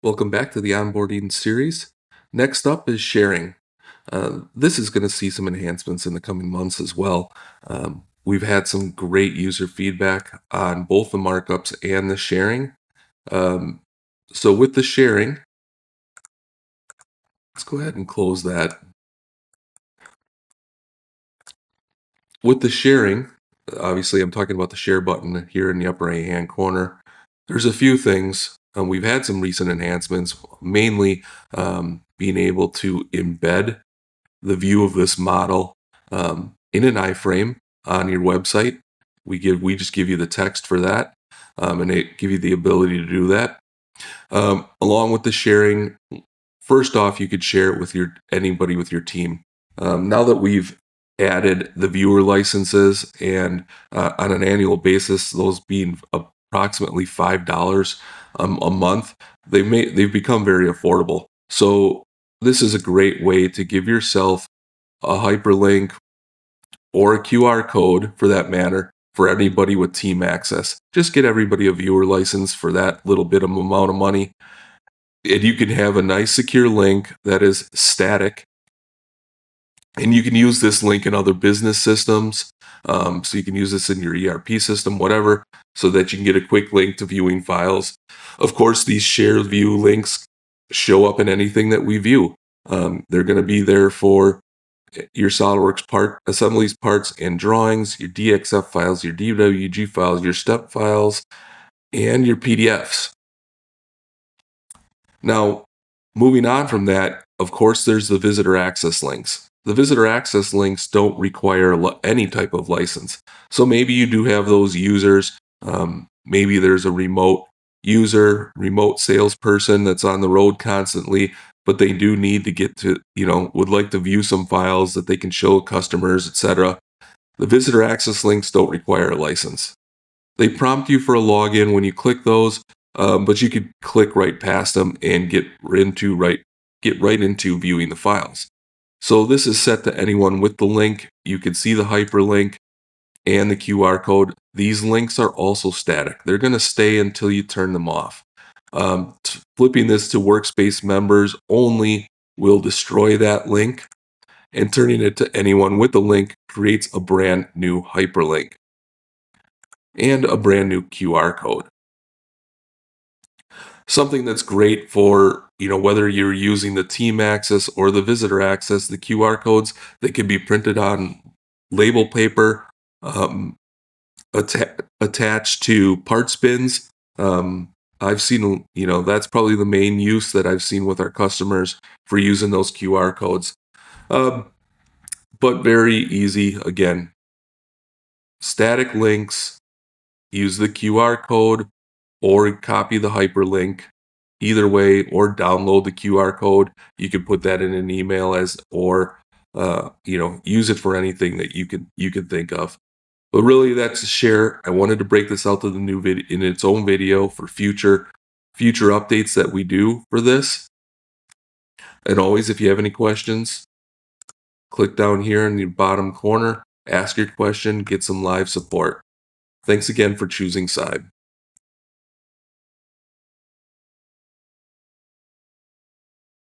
Welcome back to the onboarding series. Next up is sharing. This is going to see some enhancements in the coming months as well. We've had some great user feedback on both the markups and the sharing. Um, so with the sharing, let's go ahead and close that. With the sharing, obviously I'm talking about the share button here in the upper right-hand corner. There's a few things. We've had some recent enhancements, mainly being able to embed the view of this model in an iframe on your website. We just give you the text for that, and it give you the ability to do that. Along with the sharing, first off, you could share it with anybody with your team. Now that we've added the viewer licenses and on an annual basis, those being approximately $5 a month, they've become very affordable. So this is a great way to give yourself a hyperlink or a QR code for that matter for anybody with team access. Just get everybody a viewer license for that little bit of amount of money. And you can have a nice secure link that is static. And you can use this link in other business systems. So you can use this in your ERP system, whatever, so that you can get a quick link to viewing files. Of course, these share view links show up in anything that we view. They're going to be there for your SolidWorks assemblies, parts, and drawings, your DXF files, your DWG files, your step files, and your PDFs. Now, moving on from that, of course, there's the visitor access links. The visitor access links don't require any type of license. So maybe you do have those users. Maybe there's a remote user, remote salesperson that's on the road constantly, but they do need to get to, would like to view some files that they can show customers, etc. The visitor access links don't require a license. They prompt you for a login when you click those, but you could click right past them and get right into viewing the files. So this is set to anyone with the link. You can see the hyperlink and the QR code. These links are also static. They're going to stay until you turn them off. Flipping this to workspace members only will destroy that link, and turning it to anyone with the link creates a brand new hyperlink and a brand new QR code. Something that's great for, whether you're using the team access or the visitor access, the QR codes, they can be printed on label paper, attached to parts bins. I've seen, that's probably the main use that I've seen with our customers for using those QR codes. But very easy, again, static links, use the QR code or copy the hyperlink. Either way, or download the QR code. You can put that in an email use it for anything that you can think of. But really, that's a share. I wanted to break this out to the new video in its own video for future updates that we do for this. And always, if you have any questions, click down here in the bottom corner, ask your question, get some live support. Thanks again for choosing Sibe.